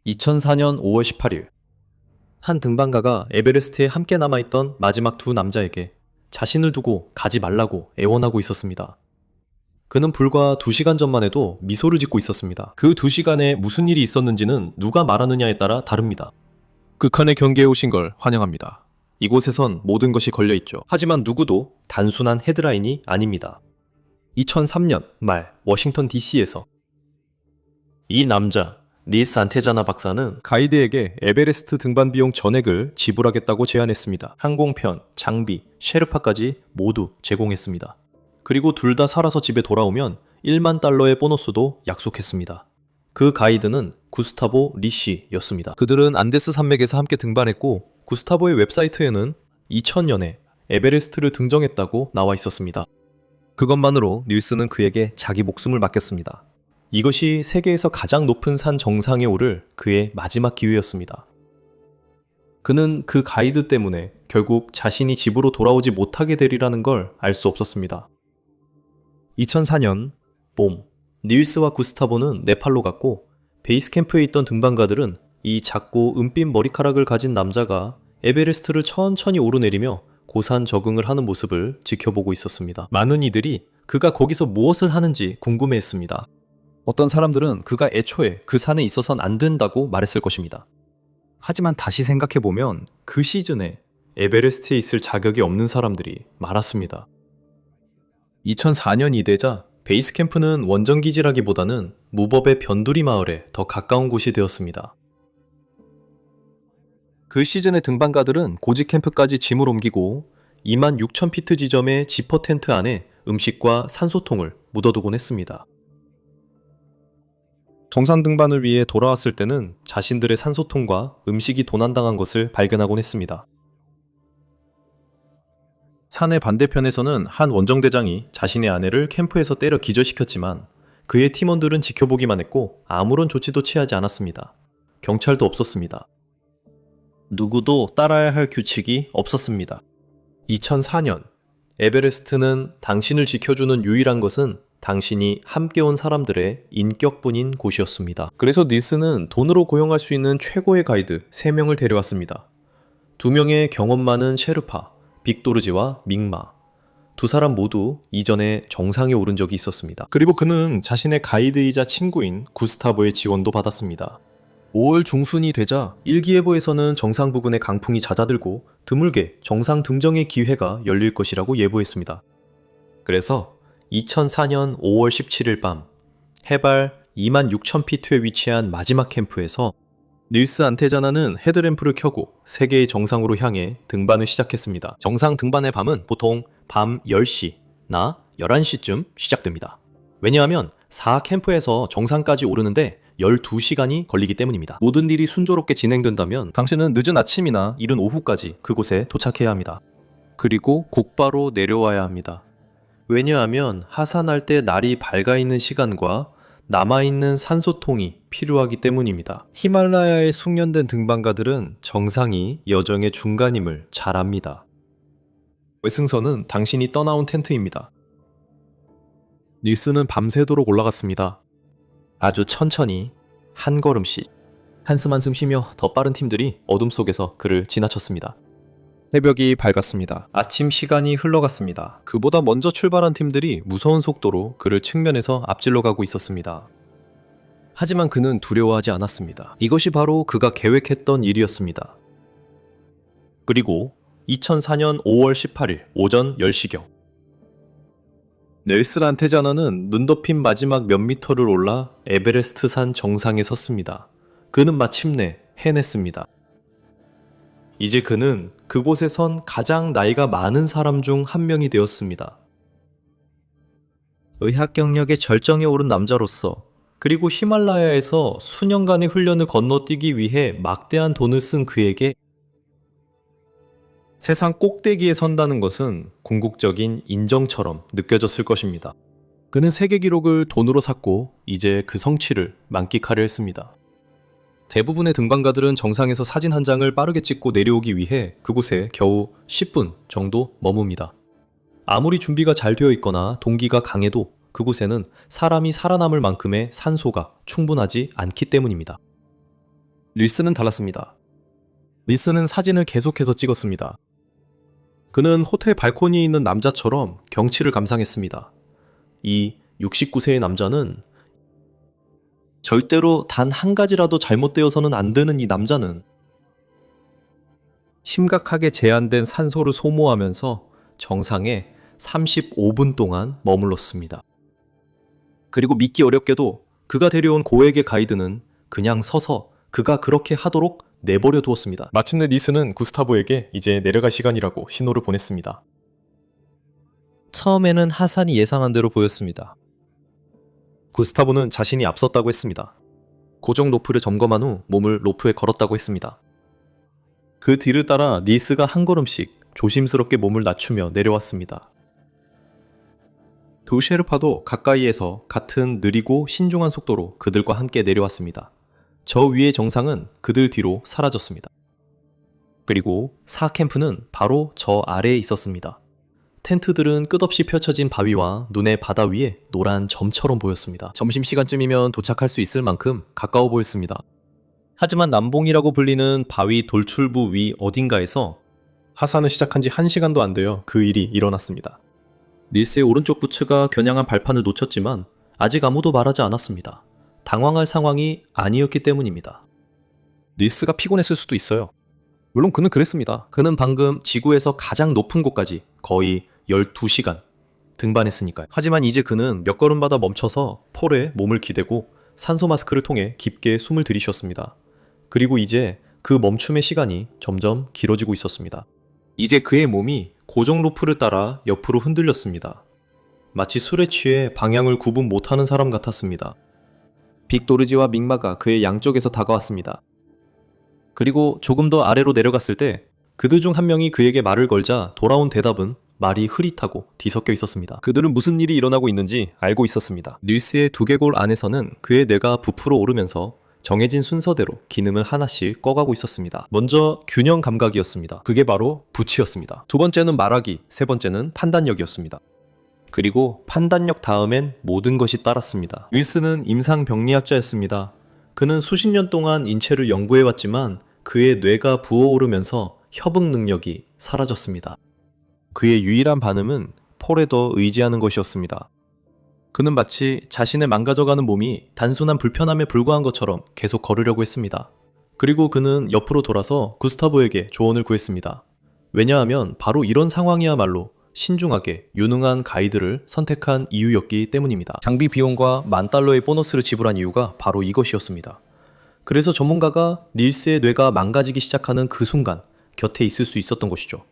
2004년 5월 18일, 한 등반가가 에베레스트에 함께 남아있던 마지막 두 남자에게 자신을 두고 가지 말라고 애원하고 있었습니다. 그는 불과 2시간 전만 해도 미소를 짓고 있었습니다. 그 2시간에 무슨 일이 있었는지는 누가 말하느냐에 따라 다릅니다. 극한의 경계에 오신 걸 환영합니다. 이곳에선 모든 것이 걸려있죠. 하지만 누구도 단순한 헤드라인이 아닙니다. 2003년 말 워싱턴 DC에서 이 남자 닐스 안테자나 박사는 가이드에게 에베레스트 등반 비용 전액을 지불하겠다고 제안했습니다. 항공편, 장비, 셰르파까지 모두 제공했습니다. 그리고 둘 다 살아서 집에 돌아오면 1만 달러의 보너스도 약속했습니다. 그 가이드는 구스타보 리시였습니다. 그들은 안데스 산맥에서 함께 등반했고 구스타보의 웹사이트에는 2000년에 에베레스트를 등정했다고 나와 있었습니다. 그것만으로 닐스는 그에게 자기 목숨을 맡겼습니다. 이것이 세계에서 가장 높은 산 정상에 오를 그의 마지막 기회였습니다. 그는 그 가이드 때문에 결국 자신이 집으로 돌아오지 못하게 되리라는 걸 알 수 없었습니다. 2004년 봄, 닐스와 구스타보는 네팔로 갔고 베이스 캠프에 있던 등반가들은 이 작고 은빛 머리카락을 가진 남자가 에베레스트를 천천히 오르내리며 고산 적응을 하는 모습을 지켜보고 있었습니다. 많은 이들이 그가 거기서 무엇을 하는지 궁금해했습니다. 어떤 사람들은 그가 애초에 그 산에 있어선 안 된다고 말했을 것입니다. 하지만 다시 생각해보면 그 시즌에 에베레스트에 있을 자격이 없는 사람들이 많았습니다. 2004년이 되자 베이스 캠프는 원정 기지라기보다는 무법의 변두리 마을에 더 가까운 곳이 되었습니다. 그 시즌의 등반가들은 고지 캠프까지 짐을 옮기고 26,000피트 지점의 지퍼 텐트 안에 음식과 산소통을 묻어두곤 했습니다. 정상 등반을 위해 돌아왔을 때는 자신들의 산소통과 음식이 도난당한 것을 발견하곤 했습니다. 산의 반대편에서는 한 원정대장이 자신의 아내를 캠프에서 때려 기절시켰지만 그의 팀원들은 지켜보기만 했고 아무런 조치도 취하지 않았습니다. 경찰도 없었습니다. 누구도 따라야 할 규칙이 없었습니다. 2004년, 에베레스트는 당신을 지켜주는 유일한 것은 당신이 함께 온 사람들의 인격뿐인 곳이었습니다. 그래서 닐스는 돈으로 고용할 수 있는 최고의 가이드 3명을 데려왔습니다. 2명의 경험 많은 셰르파, 빅도르지와 밍마. 두 사람 모두 이전에 정상에 오른 적이 있었습니다. 그리고 그는 자신의 가이드이자 친구인 구스타보의 지원도 받았습니다. 5월 중순이 되자 일기예보에서는 정상 부근에 강풍이 잦아들고 드물게 정상 등정의 기회가 열릴 것이라고 예보했습니다. 그래서 2004년 5월 17일 밤 해발 26,000피트에 위치한 마지막 캠프에서 닐스 안테자나는 헤드램프를 켜고 세계의 정상으로 향해 등반을 시작했습니다. 정상 등반의 밤은 보통 밤 10시나 11시쯤 시작됩니다. 왜냐하면 4캠프에서 정상까지 오르는데 12시간이 걸리기 때문입니다. 모든 일이 순조롭게 진행된다면 당신은 늦은 아침이나 이른 오후까지 그곳에 도착해야 합니다. 그리고 곧바로 내려와야 합니다. 왜냐하면 하산할 때 날이 밝아 있는 시간과 남아있는 산소통이 필요하기 때문입니다. 히말라야에 숙련된 등반가들은 정상이 여정의 중간임을 잘 압니다. 외승선은 당신이 떠나온 텐트입니다. 닐스는 밤새도록 올라갔습니다. 아주 천천히 한 걸음씩 한숨 한숨 쉬며 더 빠른 팀들이 어둠 속에서 그를 지나쳤습니다. 새벽이 밝았습니다. 아침 시간이 흘러갔습니다. 그보다 먼저 출발한 팀들이 무서운 속도로 그를 측면에서 앞질러 가고 있었습니다. 하지만 그는 두려워하지 않았습니다. 이것이 바로 그가 계획했던 일이었습니다. 그리고 2004년 5월 18일 오전 10시경 넬스 안테자나는 눈 덮인 마지막 몇 미터를 올라 에베레스트 산 정상에 섰습니다. 그는 마침내 해냈습니다. 이제 그는 그곳에 선 가장 나이가 많은 사람 중 한 명이 되었습니다. 의학 경력의 절정에 오른 남자로서 그리고 히말라야에서 수년간의 훈련을 건너뛰기 위해 막대한 돈을 쓴 그에게 세상 꼭대기에 선다는 것은 궁극적인 인정처럼 느껴졌을 것입니다. 그는 세계 기록을 돈으로 샀고 이제 그 성취를 만끽하려 했습니다. 대부분의 등반가들은 정상에서 사진 한 장을 빠르게 찍고 내려오기 위해 그곳에 겨우 10분 정도 머뭅니다. 아무리 준비가 잘 되어 있거나 동기가 강해도 그곳에는 사람이 살아남을 만큼의 산소가 충분하지 않기 때문입니다. 닐스는 달랐습니다. 닐스는 사진을 계속해서 찍었습니다. 그는 호텔 발코니에 있는 남자처럼 경치를 감상했습니다. 이 69세의 남자는 절대로 단 한 가지라도 잘못되어서는 안 되는 이 남자는 심각하게 제한된 산소를 소모하면서 정상에 35분 동안 머물렀습니다. 그리고 믿기 어렵게도 그가 데려온 고액의 가이드는 그냥 서서 그가 그렇게 하도록 내버려 두었습니다. 마침내 니스는 구스타보에게 이제 내려갈 시간이라고 신호를 보냈습니다. 처음에는 하산이 예상한 대로 보였습니다. 구스타보는 자신이 앞섰다고 했습니다. 고정 로프를 점검한 후 몸을 로프에 걸었다고 했습니다. 그 뒤를 따라 니스가 한 걸음씩 조심스럽게 몸을 낮추며 내려왔습니다. 두 셰르파도 가까이에서 같은 느리고 신중한 속도로 그들과 함께 내려왔습니다. 저 위의 정상은 그들 뒤로 사라졌습니다. 그리고 사캠프는 바로 저 아래에 있었습니다. 텐트들은 끝없이 펼쳐진 바위와 눈의 바다 위에 노란 점처럼 보였습니다. 점심시간쯤이면 도착할 수 있을 만큼 가까워 보였습니다. 하지만 남봉이라고 불리는 바위 돌출부 위 어딘가에서 하산을 시작한 지 1시간도 안 되어 그 일이 일어났습니다. 닐스의 오른쪽 부츠가 겨냥한 발판을 놓쳤지만 아직 아무도 말하지 않았습니다. 당황할 상황이 아니었기 때문입니다. 닐스가 피곤했을 수도 있어요. 물론 그는 그랬습니다. 그는 방금 지구에서 가장 높은 곳까지 거의 12시간 등반했으니까요. 하지만 이제 그는 몇 걸음마다 멈춰서 폴에 몸을 기대고 산소 마스크를 통해 깊게 숨을 들이쉬었습니다. 그리고 이제 그 멈춤의 시간이 점점 길어지고 있었습니다. 이제 그의 몸이 고정 로프를 따라 옆으로 흔들렸습니다. 마치 술에 취해 방향을 구분 못하는 사람 같았습니다. 빅도르지와 믹마가 그의 양쪽에서 다가왔습니다. 그리고 조금 더 아래로 내려갔을 때 그들 중 한 명이 그에게 말을 걸자 돌아온 대답은 말이 흐릿하고 뒤섞여 있었습니다. 그들은 무슨 일이 일어나고 있는지 알고 있었습니다. 닐스의 두개골 안에서는 그의 뇌가 부풀어 오르면서 정해진 순서대로 기능을 하나씩 꺼가고 있었습니다. 먼저 균형 감각이었습니다. 그게 바로 부치였습니다. 두 번째는 말하기, 세 번째는 판단력이었습니다. 그리고 판단력 다음엔 모든 것이 따랐습니다. 윌스는 임상병리학자였습니다. 그는 수십 년 동안 인체를 연구해왔지만 그의 뇌가 부어오르면서 협응 능력이 사라졌습니다. 그의 유일한 반응은 폴에 더 의지하는 것이었습니다. 그는 마치 자신의 망가져가는 몸이 단순한 불편함에 불과한 것처럼 계속 걸으려고 했습니다. 그리고 그는 옆으로 돌아서 구스타보에게 조언을 구했습니다. 왜냐하면 바로 이런 상황이야말로 신중하게 유능한 가이드를 선택한 이유였기 때문입니다. 장비 비용과 $10,000의 보너스를 지불한 이유가 바로 이것이었습니다. 그래서 전문가가 닐스의 뇌가 망가지기 시작하는 그 순간 곁에 있을 수 있었던 것이죠.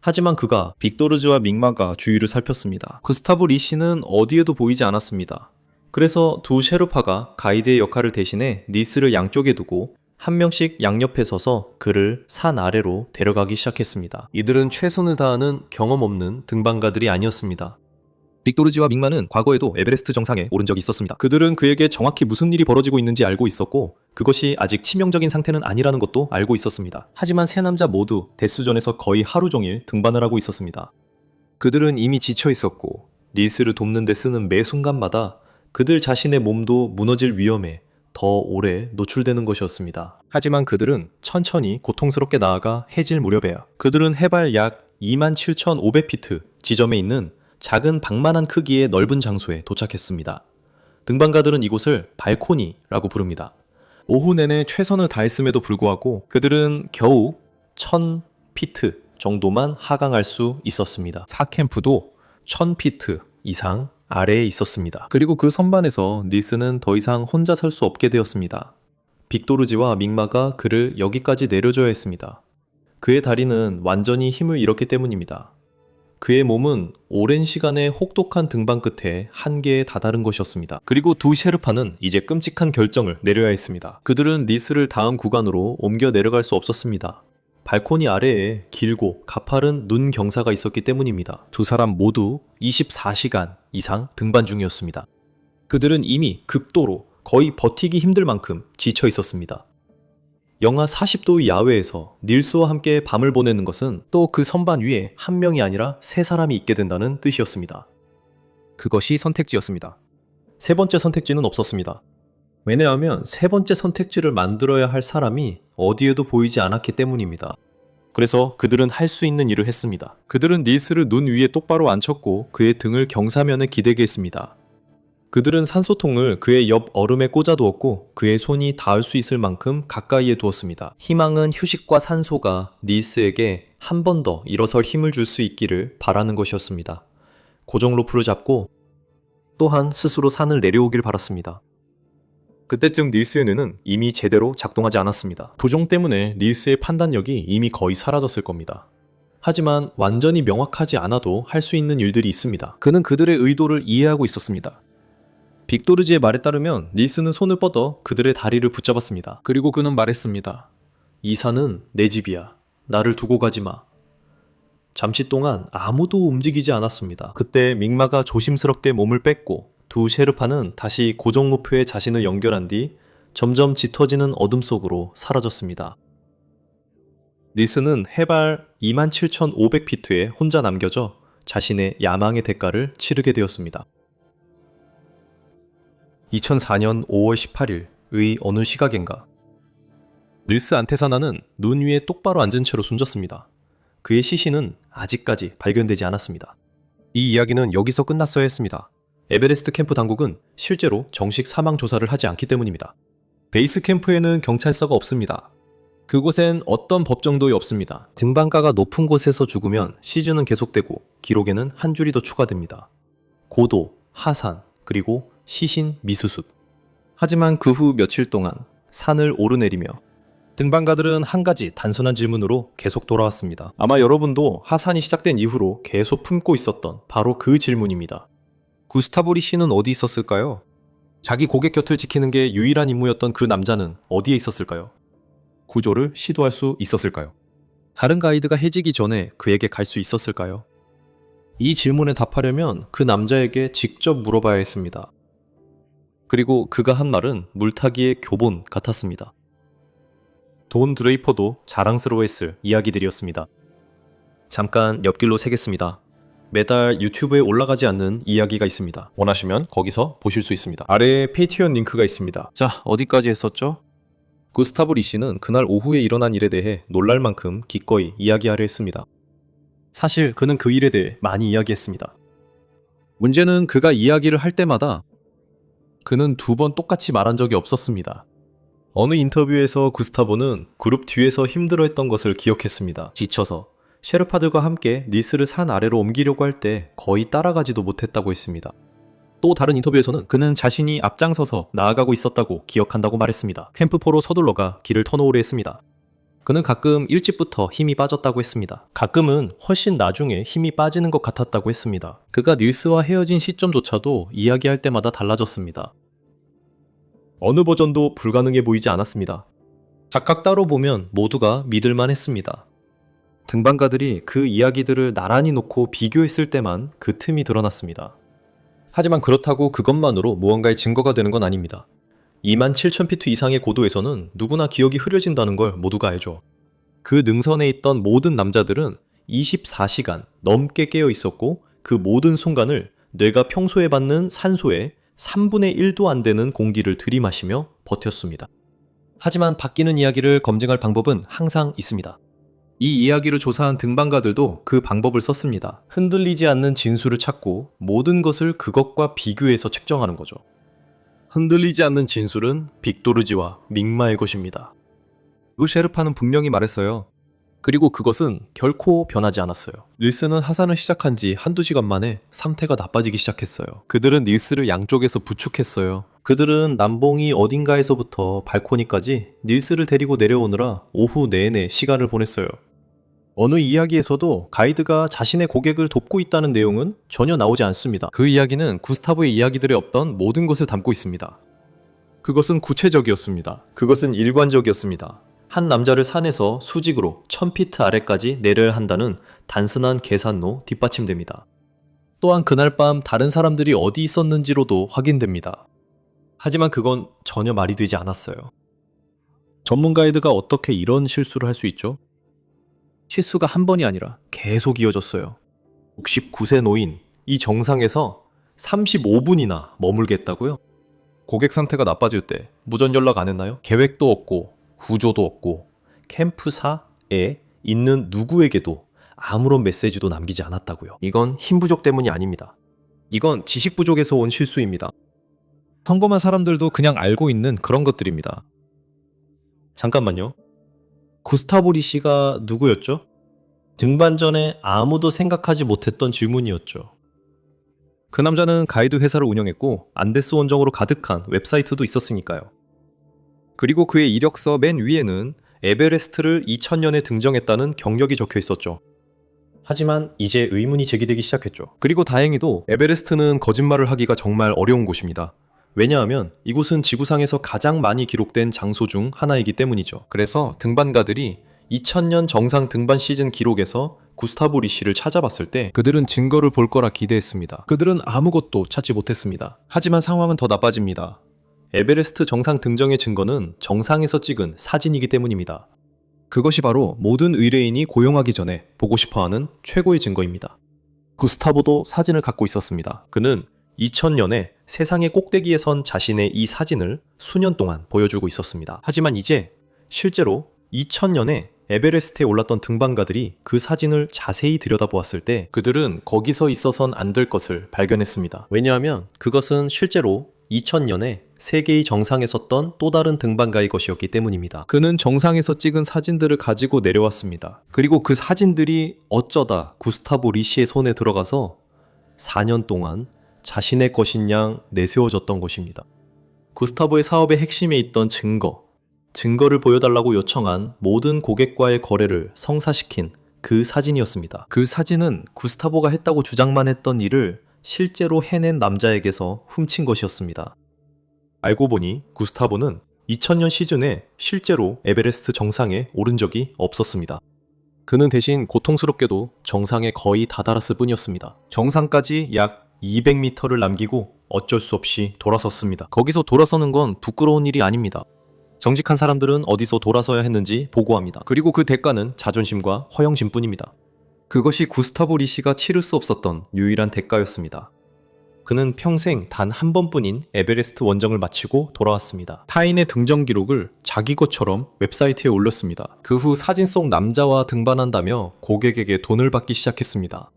하지만 그가 빅도르즈와 믹마가 주위를 살폈습니다. 구스타보 리 씨는 어디에도 보이지 않았습니다. 그래서 두 셰르파가 가이드의 역할을 대신해 닐스를 양쪽에 두고 한 명씩 양옆에 서서 그를 산 아래로 데려가기 시작했습니다. 이들은 최선을 다하는 경험 없는 등반가들이 아니었습니다. 빅도르지와 믹마는 과거에도 에베레스트 정상에 오른 적이 있었습니다. 그들은 그에게 정확히 무슨 일이 벌어지고 있는지 알고 있었고 그것이 아직 치명적인 상태는 아니라는 것도 알고 있었습니다. 하지만 세 남자 모두 데스존에서 거의 하루 종일 등반을 하고 있었습니다. 그들은 이미 지쳐 있었고 닐스를 돕는 데 쓰는 매 순간마다 그들 자신의 몸도 무너질 위험에 더 오래 노출되는 것이었습니다. 하지만 그들은 천천히 고통스럽게 나아가 해질 무렵에야 그들은 해발 약 27,500피트 지점에 있는 작은 방만한 크기의 넓은 장소에 도착했습니다. 등반가들은 이곳을 발코니라고 부릅니다. 오후 내내 최선을 다했음에도 불구하고 그들은 겨우 1,000피트 정도만 하강할 수 있었습니다. 사캠프도 1,000피트 이상 아래에 있었습니다. 그리고 그 선반에서 닐스는 더 이상 혼자 설 수 없게 되었습니다. 빅도르지와 믹마가 그를 여기까지 내려줘야 했습니다. 그의 다리는 완전히 힘을 잃었기 때문입니다. 그의 몸은 오랜 시간의 혹독한 등반 끝에 한계에 다다른 것이었습니다. 그리고 두 셰르파는 이제 끔찍한 결정을 내려야 했습니다. 그들은 닐스를 다음 구간으로 옮겨 내려갈 수 없었습니다. 발코니 아래에 길고 가파른 눈 경사가 있었기 때문입니다. 두 사람 모두 24시간 이상 등반 중이었습니다. 그들은 이미 극도로 거의 버티기 힘들 만큼 지쳐 있었습니다. 영하 40도의 야외에서 닐스와 함께 밤을 보내는 것은 또 그 선반 위에 한 명이 아니라 세 사람이 있게 된다는 뜻이었습니다. 그것이 선택지였습니다. 세 번째 선택지는 없었습니다. 왜냐하면 세 번째 선택지를 만들어야 할 사람이 어디에도 보이지 않았기 때문입니다. 그래서 그들은 할 수 있는 일을 했습니다. 그들은 닐스를 눈 위에 똑바로 앉혔고 그의 등을 경사면에 기대게 했습니다. 그들은 산소통을 그의 옆 얼음에 꽂아두었고 그의 손이 닿을 수 있을 만큼 가까이에 두었습니다. 희망은 휴식과 산소가 닐스에게 한 번 더 일어설 힘을 줄 수 있기를 바라는 것이었습니다. 고정 로프를 잡고 또한 스스로 산을 내려오길 바랐습니다. 그때쯤 닐스의 뇌는 이미 제대로 작동하지 않았습니다. 부종 때문에 닐스의 판단력이 이미 거의 사라졌을 겁니다. 하지만 완전히 명확하지 않아도 할 수 있는 일들이 있습니다. 그는 그들의 의도를 이해하고 있었습니다. 빅토르지의 말에 따르면 닐스는 손을 뻗어 그들의 다리를 붙잡았습니다. 그리고 그는 말했습니다. 이 산은 내 집이야. 나를 두고 가지 마. 잠시 동안 아무도 움직이지 않았습니다. 그때 믹마가 조심스럽게 몸을 뺐고 두 셰르파는 다시 고정 로프에 자신을 연결한 뒤 점점 짙어지는 어둠 속으로 사라졌습니다. 닐스는 해발 27,500피트에 혼자 남겨져 자신의 야망의 대가를 치르게 되었습니다. 2004년 5월 18일의 어느 시각인가 닐스 안테사나는 눈 위에 똑바로 앉은 채로 숨졌습니다. 그의 시신은 아직까지 발견되지 않았습니다. 이 이야기는 여기서 끝났어야 했습니다. 에베레스트 캠프 당국은 실제로 정식 사망 조사를 하지 않기 때문입니다. 베이스 캠프에는 경찰서가 없습니다. 그곳엔 어떤 법정도 없습니다. 등반가가 높은 곳에서 죽으면 시즌은 계속되고 기록에는 한 줄이 더 추가됩니다. 고도, 하산, 그리고 시신 미수습. 하지만 그 후 며칠 동안 산을 오르내리며 등반가들은 한 가지 단순한 질문으로 계속 돌아왔습니다. 아마 여러분도 하산이 시작된 이후로 계속 품고 있었던 바로 그 질문입니다. 구스타보 리씨는 어디 있었을까요? 자기 고객 곁을 지키는 게 유일한 임무였던 그 남자는 어디에 있었을까요? 구조를 시도할 수 있었을까요? 다른 가이드가 해지기 전에 그에게 갈 수 있었을까요? 이 질문에 답하려면 그 남자에게 직접 물어봐야 했습니다. 그리고 그가 한 말은 물타기의 교본 같았습니다. 돈 드레이퍼도 자랑스러워했을 이야기들이었습니다. 잠깐 옆길로 새겠습니다. 매달 유튜브에 올라가지 않는 이야기가 있습니다. 원하시면 거기서 보실 수 있습니다. 아래에 페이티언 링크가 있습니다. 자, 어디까지 했었죠? 구스타보 리씨는 그날 오후에 일어난 일에 대해 놀랄 만큼 기꺼이 이야기하려 했습니다. 사실 그는 그 일에 대해 많이 이야기했습니다. 문제는 그가 이야기를 할 때마다 그는 두 번 똑같이 말한 적이 없었습니다. 어느 인터뷰에서 구스타보는 그룹 뒤에서 힘들어했던 것을 기억했습니다. 지쳐서 셰르파들과 함께 닐스를 산 아래로 옮기려고 할 때 거의 따라가지도 못했다고 했습니다. 또 다른 인터뷰에서는 그는 자신이 앞장서서 나아가고 있었다고 기억한다고 말했습니다. 캠프포로 서둘러가 길을 터놓으려 했습니다. 그는 가끔 일찍부터 힘이 빠졌다고 했습니다. 가끔은 훨씬 나중에 힘이 빠지는 것 같았다고 했습니다. 그가 닐스와 헤어진 시점조차도 이야기할 때마다 달라졌습니다. 어느 버전도 불가능해 보이지 않았습니다. 각각 따로 보면 모두가 믿을만 했습니다. 등반가들이 그 이야기들을 나란히 놓고 비교했을 때만 그 틈이 드러났습니다. 하지만 그렇다고 그것만으로 무언가의 증거가 되는 건 아닙니다. 27,000피트 이상의 고도에서는 누구나 기억이 흐려진다는 걸 모두가 알죠. 그 능선에 있던 모든 남자들은 24시간 넘게 깨어 있었고 그 모든 순간을 뇌가 평소에 받는 산소의 3분의 1도 안 되는 공기를 들이마시며 버텼습니다. 하지만 바뀌는 이야기를 검증할 방법은 항상 있습니다. 이 이야기를 조사한 등반가들도 그 방법을 썼습니다. 흔들리지 않는 진수를 찾고 모든 것을 그것과 비교해서 측정하는 거죠. 흔들리지 않는 진술은 빅토르지와 믹마의 것입니다. 그 셰르파는 분명히 말했어요. 그리고 그것은 결코 변하지 않았어요. 닐스는 하산을 시작한 지 한두 시간 만에 상태가 나빠지기 시작했어요. 그들은 닐스를 양쪽에서 부축했어요. 그들은 남봉이 어딘가에서부터 발코니까지 닐스를 데리고 내려오느라 오후 내내 시간을 보냈어요. 어느 이야기에서도 가이드가 자신의 고객을 돕고 있다는 내용은 전혀 나오지 않습니다. 그 이야기는 구스타보의 이야기들에 없던 모든 것을 담고 있습니다. 그것은 구체적이었습니다. 그것은 일관적이었습니다. 한 남자를 산에서 수직으로 1000피트 아래까지 내려야 한다는 단순한 계산로 뒷받침됩니다. 또한 그날 밤 다른 사람들이 어디 있었는지로도 확인됩니다. 하지만 그건 전혀 말이 되지 않았어요. 전문 가이드가 어떻게 이런 실수를 할 수 있죠? 실수가 한 번이 아니라 계속 이어졌어요. 69세 노인, 이 정상에서 35분이나 머물겠다고요? 고객 상태가 나빠질 때 무전 연락 안 했나요? 계획도 없고 구조도 없고 캠프사에 있는 누구에게도 아무런 메시지도 남기지 않았다고요. 이건 힘 부족 때문이 아닙니다. 이건 지식 부족에서 온 실수입니다. 평범한 사람들도 그냥 알고 있는 그런 것들입니다. 잠깐만요. 구스타보 리씨가 누구였죠? 등반 전에 아무도 생각하지 못했던 질문이었죠. 그 남자는 가이드 회사를 운영했고 안데스 원정으로 가득한 웹사이트도 있었으니까요. 그리고 그의 이력서 맨 위에는 에베레스트를 2000년에 등정했다는 경력이 적혀 있었죠. 하지만 이제 의문이 제기되기 시작했죠. 그리고 다행히도 에베레스트는 거짓말을 하기가 정말 어려운 곳입니다. 왜냐하면 이곳은 지구상에서 가장 많이 기록된 장소 중 하나이기 때문이죠. 그래서 등반가들이 2000년 정상 등반 시즌 기록에서 구스타보 리씨를 찾아봤을 때 그들은 증거를 볼 거라 기대했습니다. 그들은 아무것도 찾지 못했습니다. 하지만 상황은 더 나빠집니다. 에베레스트 정상 등정의 증거는 정상에서 찍은 사진이기 때문입니다. 그것이 바로 모든 의뢰인이 고용하기 전에 보고 싶어하는 최고의 증거입니다. 구스타보도 사진을 갖고 있었습니다. 그는 2000년에 세상의 꼭대기에 선 자신의 이 사진을 수년 동안 보여주고 있었습니다. 하지만 이제 실제로 2000년에 에베레스트에 올랐던 등반가들이 그 사진을 자세히 들여다보았을 때 그들은 거기서 있어선 안 될 것을 발견했습니다. 왜냐하면 그것은 실제로 2000년에 세계의 정상에 섰던 또 다른 등반가의 것이었기 때문입니다. 그는 정상에서 찍은 사진들을 가지고 내려왔습니다. 그리고 그 사진들이 어쩌다 구스타보 리씨의 손에 들어가서 4년 동안 자신의 것인 양 내세워졌던 것입니다. 구스타보의 사업의 핵심에 있던 증거를 보여달라고 요청한 모든 고객과의 거래를 성사시킨 그 사진이었습니다. 그 사진은 구스타보가 했다고 주장만 했던 일을 실제로 해낸 남자에게서 훔친 것이었습니다. 알고 보니 구스타보는 2000년 시즌에 실제로 에베레스트 정상에 오른 적이 없었습니다. 그는 대신 고통스럽게도 정상에 거의 다다랐을 뿐이었습니다. 정상까지 약 200m를 남기고 어쩔 수 없이 돌아섰습니다. 거기서 돌아서는 건 부끄러운 일이 아닙니다. 정직한 사람들은 어디서 돌아서야 했는지 보고합니다. 그리고 그 대가는 자존심과 허영심뿐입니다. 그것이 구스타보 리씨가 치를 수 없었던 유일한 대가였습니다. 그는 평생 단 한 번뿐인 에베레스트 원정을 마치고 돌아왔습니다. 타인의 등정 기록을 자기 것처럼 웹사이트에 올렸습니다. 그 후 사진 속 남자와 등반한다며 고객에게 돈을 받기 시작했습니다.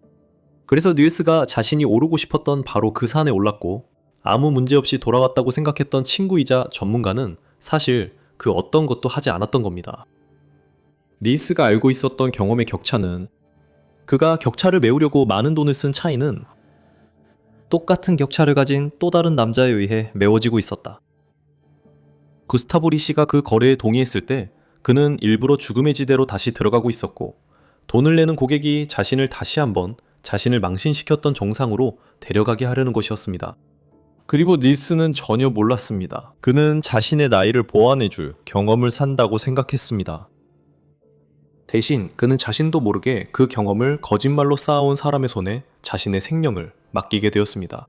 그래서 닐스가 자신이 오르고 싶었던 바로 그 산에 올랐고 아무 문제 없이 돌아왔다고 생각했던 친구이자 전문가는 사실 그 어떤 것도 하지 않았던 겁니다. 닐스가 알고 있었던 경험의 격차는 그가 격차를 메우려고 많은 돈을 쓴 차이는 똑같은 격차를 가진 또 다른 남자에 의해 메워지고 있었다. 구스타보 리씨가 그 거래에 동의했을 때 그는 일부러 죽음의 지대로 다시 들어가고 있었고 돈을 내는 고객이 자신을 다시 한번 자신을 망신시켰던 정상으로 데려가게 하려는 것이었습니다. 그리고 닐스는 전혀 몰랐습니다. 그는 자신의 나이를 보완해줄 경험을 산다고 생각했습니다. 대신 그는 자신도 모르게 그 경험을 거짓말로 쌓아온 사람의 손에 자신의 생명을 맡기게 되었습니다.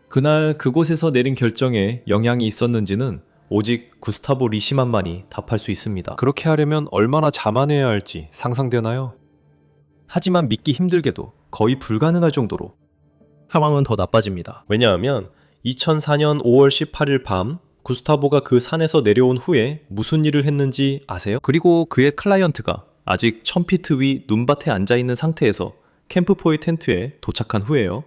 그날 그곳에서 내린 결정에 영향이 있었는지는 오직 구스타보 리씨만만이 답할 수 있습니다. 그렇게 하려면 얼마나 자만해야 할지 상상되나요? 하지만 믿기 힘들게도 거의 불가능할 정도로 상황은 더 나빠집니다. 왜냐하면 2004년 5월 18일 밤 구스타보가 그 산에서 내려온 후에 무슨 일을 했는지 아세요? 그리고 그의 클라이언트가 아직 1000피트 위 눈밭에 앉아있는 상태에서 캠프포의 텐트에 도착한 후에요.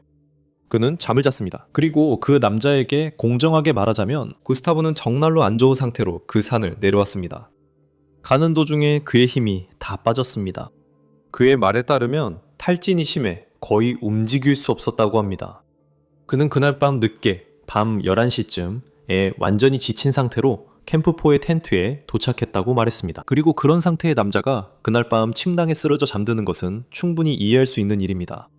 그는 잠을 잤습니다. 그리고 그 남자에게 공정하게 말하자면 구스타보는 정말로 안 좋은 상태로 그 산을 내려왔습니다. 가는 도중에 그의 힘이 다 빠졌습니다. 그의 말에 따르면 탈진이 심해 거의 움직일 수 없었다고 합니다. 그는 그날 밤 늦게 밤 11시쯤에 완전히 지친 상태로 캠프포의 텐트에 도착했다고 말했습니다. 그리고 그런 상태의 남자가 그날 밤 침낭에 쓰러져 잠드는 것은 충분히 이해할 수 있는 일입니다.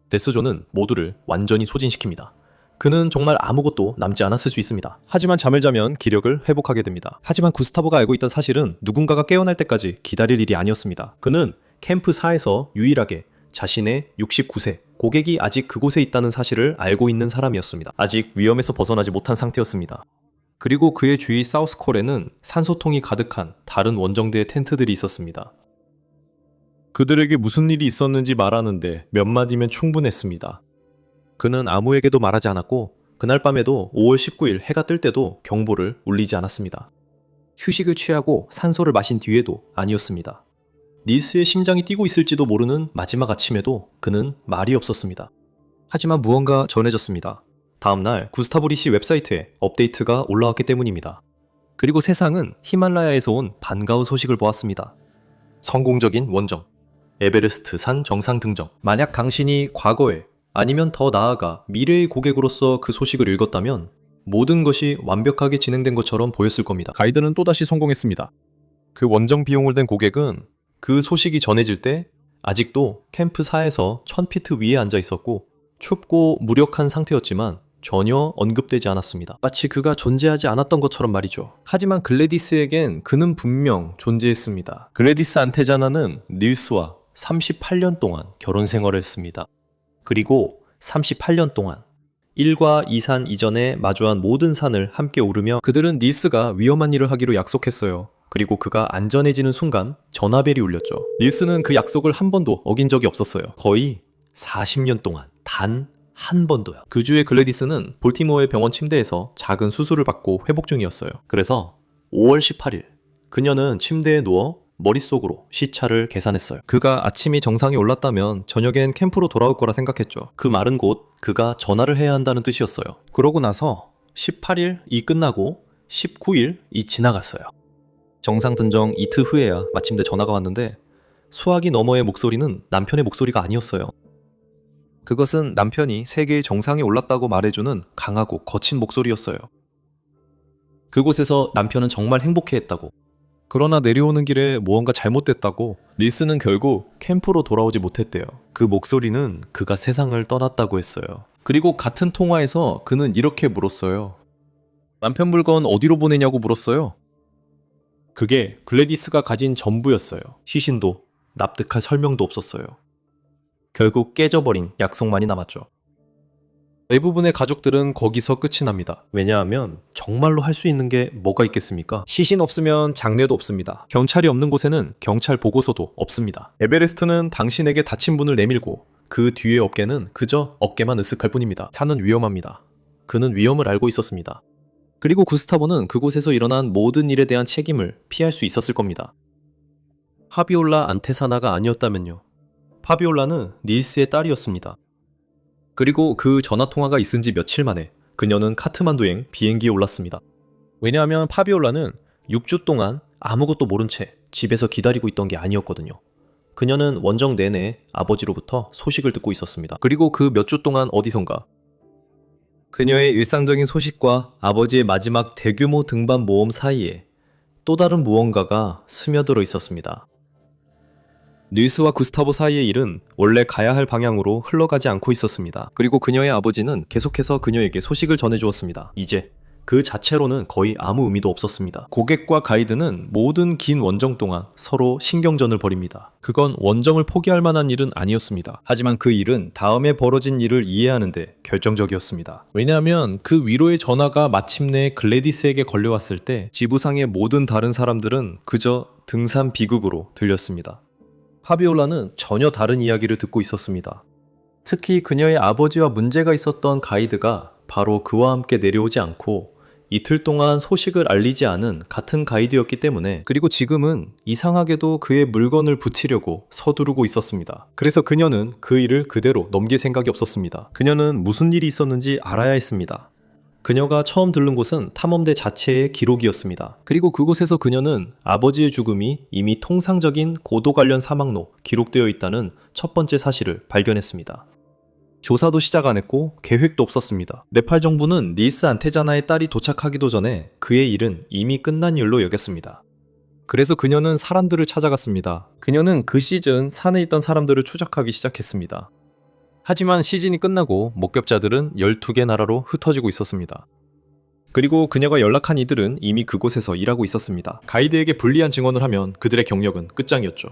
데스존은 모두를 완전히 소진시킵니다. 그는 정말 아무것도 남지 않았을 수 있습니다. 하지만 잠을 자면 기력을 회복하게 됩니다. 하지만 구스타보가 알고 있던 사실은 누군가가 깨어날 때까지 기다릴 일이 아니었습니다. 그는 캠프 4에서 유일하게 자신의 69세 고객이 아직 그곳에 있다는 사실을 알고 있는 사람이었습니다. 아직 위험에서 벗어나지 못한 상태였습니다. 그리고 그의 주위 사우스콜에는 산소통이 가득한 다른 원정대의 텐트들이 있었습니다. 그들에게 무슨 일이 있었는지 말하는데 몇 마디면 충분했습니다. 그는 아무에게도 말하지 않았고 그날 밤에도 5월 19일 해가 뜰 때도 경보를 울리지 않았습니다. 휴식을 취하고 산소를 마신 뒤에도 아니었습니다. 닐스의 심장이 뛰고 있을지도 모르는 마지막 아침에도 그는 말이 없었습니다. 하지만 무언가 전해졌습니다. 다음날 구스타보 리시 웹사이트에 업데이트가 올라왔기 때문입니다. 그리고 세상은 히말라야에서 온 반가운 소식을 보았습니다. 성공적인 원정, 에베레스트 산 정상 등정. 만약 당신이 과거에 아니면 더 나아가 미래의 고객으로서 그 소식을 읽었다면 모든 것이 완벽하게 진행된 것처럼 보였을 겁니다. 가이드는 또다시 성공했습니다. 그 원정 비용을 낸 고객은 그 소식이 전해질 때 아직도 캠프 4에서 1000피트 위에 앉아 있었고 춥고 무력한 상태였지만 전혀 언급되지 않았습니다. 마치 그가 존재하지 않았던 것처럼 말이죠. 하지만 글래디스에겐 그는 분명 존재했습니다. 글래디스 안테자나는 닐스와 38년 동안 결혼 생활을 했습니다. 그리고 38년 동안 1과 2산 이전에 마주한 모든 산을 함께 오르며 그들은 닐스가 위험한 일을 하기로 약속했어요. 그리고 그가 안전해지는 순간 전화벨이 울렸죠. 닐스는 그 약속을 한 번도 어긴 적이 없었어요. 거의 40년 동안 단 한 번도요. 그 주에 글래디스는 볼티모어의 병원 침대에서 작은 수술을 받고 회복 중이었어요. 그래서 5월 18일 그녀는 침대에 누워 머릿속으로 시차를 계산했어요. 그가 아침이 정상에 올랐다면 저녁엔 캠프로 돌아올 거라 생각했죠. 그 말은 곧 그가 전화를 해야 한다는 뜻이었어요. 그러고 나서 18일이 끝나고 19일이 지나갔어요. 정상 등정 이틀 후에야 마침내 전화가 왔는데 수화기 너머의 목소리는 남편의 목소리가 아니었어요. 그것은 남편이 세계의 정상에 올랐다고 말해주는 강하고 거친 목소리였어요. 그곳에서 남편은 정말 행복해했다고. 그러나 내려오는 길에 무언가 잘못됐다고 닐스는 결국 캠프로 돌아오지 못했대요. 그 목소리는 그가 세상을 떠났다고 했어요. 그리고 같은 통화에서 그는 이렇게 물었어요. 남편 물건 어디로 보내냐고 물었어요. 그게 글래디스가 가진 전부였어요. 시신도 납득할 설명도 없었어요. 결국 깨져버린 약속만이 남았죠. 대부분의 가족들은 거기서 끝이 납니다. 왜냐하면 정말로 할 수 있는 게 뭐가 있겠습니까? 시신 없으면 장례도 없습니다. 경찰이 없는 곳에는 경찰 보고서도 없습니다. 에베레스트는 당신에게 다친 분을 내밀고 그 뒤의 어깨는 그저 어깨만 으쓱할 뿐입니다. 산은 위험합니다. 그는 위험을 알고 있었습니다. 그리고 구스타보는 그곳에서 일어난 모든 일에 대한 책임을 피할 수 있었을 겁니다. 파비올라 안테사나가 아니었다면요. 파비올라는 닐스의 딸이었습니다. 그리고 그 전화통화가 있은 지 며칠 만에 그녀는 카트만두행 비행기에 올랐습니다. 왜냐하면 파비올라는 6주 동안 아무것도 모른 채 집에서 기다리고 있던 게 아니었거든요. 그녀는 원정 내내 아버지로부터 소식을 듣고 있었습니다. 그리고 그 몇 주 동안 어디선가 그녀의 일상적인 소식과 아버지의 마지막 대규모 등반 모험 사이에 또 다른 무언가가 스며들어 있었습니다. 닐스와 구스타보 사이의 일은 원래 가야 할 방향으로 흘러가지 않고 있었습니다. 그리고 그녀의 아버지는 계속해서 그녀에게 소식을 전해주었습니다. 이제 그 자체로는 거의 아무 의미도 없었습니다. 고객과 가이드는 모든 긴 원정 동안 서로 신경전을 벌입니다. 그건 원정을 포기할 만한 일은 아니었습니다. 하지만 그 일은 다음에 벌어진 일을 이해하는데 결정적이었습니다. 왜냐하면 그 위로의 전화가 마침내 글래디스에게 걸려왔을 때 지부상의 모든 다른 사람들은 그저 등산 비극으로 들렸습니다. 파비올라는 전혀 다른 이야기를 듣고 있었습니다. 특히 그녀의 아버지와 문제가 있었던 가이드가 바로 그와 함께 내려오지 않고 이틀 동안 소식을 알리지 않은 같은 가이드였기 때문에 그리고 지금은 이상하게도 그의 물건을 붙이려고 서두르고 있었습니다. 그래서 그녀는 그 일을 그대로 넘길 생각이 없었습니다. 그녀는 무슨 일이 있었는지 알아야 했습니다. 그녀가 처음 들른 곳은 탐험대 자체의 기록이었습니다. 그리고 그곳에서 그녀는 아버지의 죽음이 이미 통상적인 고도 관련 사망로 기록되어 있다는 첫 번째 사실을 발견했습니다. 조사도 시작 안 했고 계획도 없었습니다. 네팔 정부는 닐스 안테자나의 딸이 도착하기도 전에 그의 일은 이미 끝난 일로 여겼습니다. 그래서 그녀는 사람들을 찾아갔습니다. 그녀는 그 시즌 산에 있던 사람들을 추적하기 시작했습니다. 하지만 시즌이 끝나고 목격자들은 12개 나라로 흩어지고 있었습니다. 그리고 그녀가 연락한 이들은 이미 그곳에서 일하고 있었습니다. 가이드에게 불리한 증언을 하면 그들의 경력은 끝장이었죠.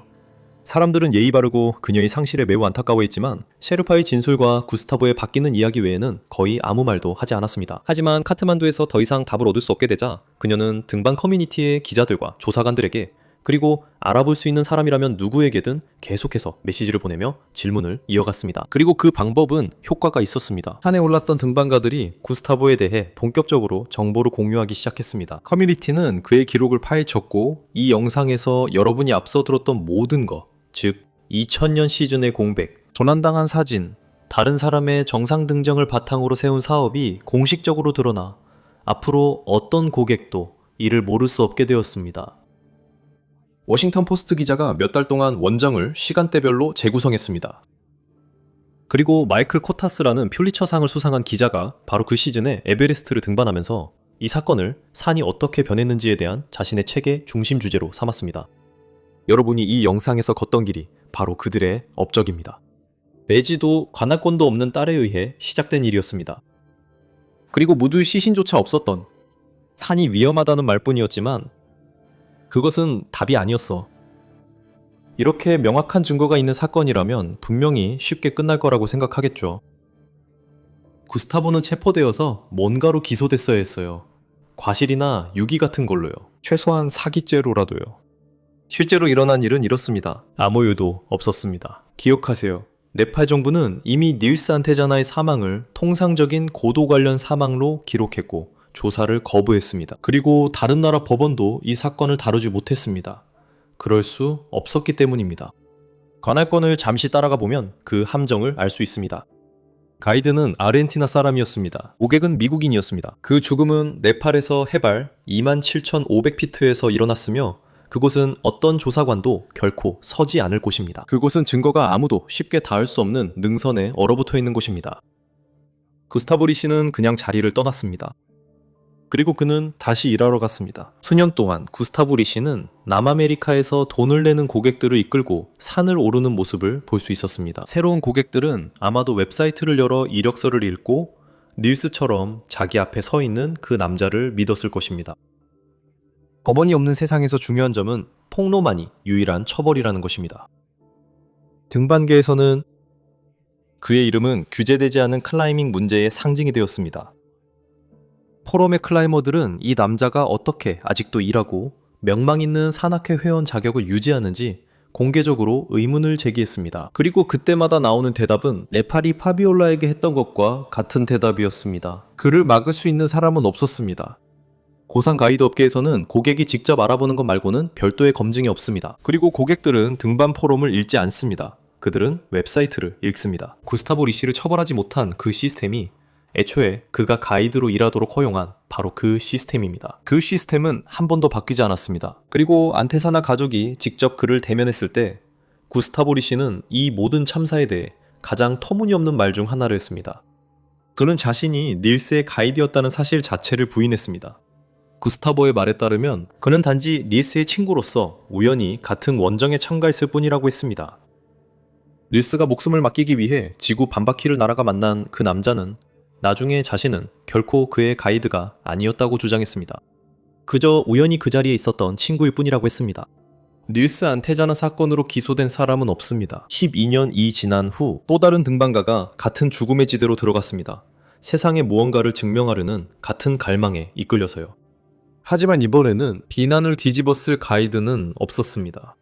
사람들은 예의 바르고 그녀의 상실에 매우 안타까워했지만 셰르파의 진술과 구스타보의 바뀌는 이야기 외에는 거의 아무 말도 하지 않았습니다. 하지만 카트만두에서 더 이상 답을 얻을 수 없게 되자 그녀는 등반 커뮤니티의 기자들과 조사관들에게 그리고 알아볼 수 있는 사람이라면 누구에게든 계속해서 메시지를 보내며 질문을 이어갔습니다. 그리고 그 방법은 효과가 있었습니다. 산에 올랐던 등반가들이 구스타보에 대해 본격적으로 정보를 공유하기 시작했습니다. 커뮤니티는 그의 기록을 파헤쳤고 이 영상에서 여러분이 앞서 들었던 모든 것, 즉 2000년 시즌의 공백, 도난당한 사진, 다른 사람의 정상 등정을 바탕으로 세운 사업이 공식적으로 드러나 앞으로 어떤 고객도 이를 모를 수 없게 되었습니다. 워싱턴 포스트 기자가 몇 달 동안 원정을 시간대별로 재구성했습니다. 그리고 마이클 코타스라는 퓰리처상을 수상한 기자가 바로 그 시즌에 에베레스트를 등반하면서 이 사건을 산이 어떻게 변했는지에 대한 자신의 책의 중심 주제로 삼았습니다. 여러분이 이 영상에서 걷던 길이 바로 그들의 업적입니다. 매지도 관할권도 없는 딸에 의해 시작된 일이었습니다. 그리고 모두 시신조차 없었던, 산이 위험하다는 말뿐이었지만 그것은 답이 아니었어. 이렇게 명확한 증거가 있는 사건이라면 분명히 쉽게 끝날 거라고 생각하겠죠. 구스타보는 체포되어서 뭔가로 기소됐어야 했어요. 과실이나 유기 같은 걸로요. 최소한 사기죄로라도요. 실제로 일어난 일은 이렇습니다. 아무 이유도 없었습니다. 기억하세요. 네팔 정부는 이미 닐스 안테자나의 사망을 통상적인 고도 관련 사망로 기록했고 조사를 거부했습니다. 그리고 다른 나라 법원도 이 사건을 다루지 못했습니다. 그럴 수 없었기 때문입니다. 관할권을 잠시 따라가 보면 그 함정을 알 수 있습니다. 가이드는 아르헨티나 사람이었습니다. 고객은 미국인이었습니다. 그 죽음은 네팔에서 해발 27,500피트에서 일어났으며 그곳은 어떤 조사관도 결코 서지 않을 곳입니다. 그곳은 증거가 아무도 쉽게 닿을 수 없는 능선에 얼어붙어 있는 곳입니다. 구스타보 리 씨는 그냥 자리를 떠났습니다. 그리고 그는 다시 일하러 갔습니다. 수년 동안 구스타보 리 씨는 남아메리카에서 돈을 내는 고객들을 이끌고 산을 오르는 모습을 볼 수 있었습니다. 새로운 고객들은 아마도 웹사이트를 열어 이력서를 읽고 닐스처럼 자기 앞에 서 있는 그 남자를 믿었을 것입니다. 법원이 없는 세상에서 중요한 점은 폭로만이 유일한 처벌이라는 것입니다. 등반계에서는 그의 이름은 규제되지 않은 클라이밍 문제의 상징이 되었습니다. 포럼의 클라이머들은 이 남자가 어떻게 아직도 일하고 명망 있는 산악회 회원 자격을 유지하는지 공개적으로 의문을 제기했습니다. 그리고 그때마다 나오는 대답은 네팔이 파비올라에게 했던 것과 같은 대답이었습니다. 그를 막을 수 있는 사람은 없었습니다. 고산 가이드 업계에서는 고객이 직접 알아보는 것 말고는 별도의 검증이 없습니다. 그리고 고객들은 등반 포럼을 읽지 않습니다. 그들은 웹사이트를 읽습니다. 구스타보 리 씨를 처벌하지 못한 그 시스템이 애초에 그가 가이드로 일하도록 허용한 바로 그 시스템입니다. 그 시스템은 한 번도 바뀌지 않았습니다. 그리고 안테사나 가족이 직접 그를 대면했을 때 구스타보 리 씨는 이 모든 참사에 대해 가장 터무니없는 말 중 하나를 했습니다. 그는 자신이 닐스의 가이드였다는 사실 자체를 부인했습니다. 구스타보의 말에 따르면 그는 단지 닐스의 친구로서 우연히 같은 원정에 참가했을 뿐이라고 했습니다. 닐스가 목숨을 맡기기 위해 지구 반바퀴를 날아가 만난 그 남자는 나중에 자신은 결코 그의 가이드가 아니었다고 주장했습니다. 그저 우연히 그 자리에 있었던 친구일 뿐이라고 했습니다. 닐스 안테자나 사건으로 기소된 사람은 없습니다. 12년이 지난 후 또 다른 등반가가 같은 죽음의 지대로 들어갔습니다. 세상에 무언가를 증명하려는 같은 갈망에 이끌려서요. 하지만 이번에는 비난을 뒤집어 쓸 가이드는 없었습니다.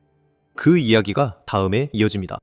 그 이야기가 다음에 이어집니다.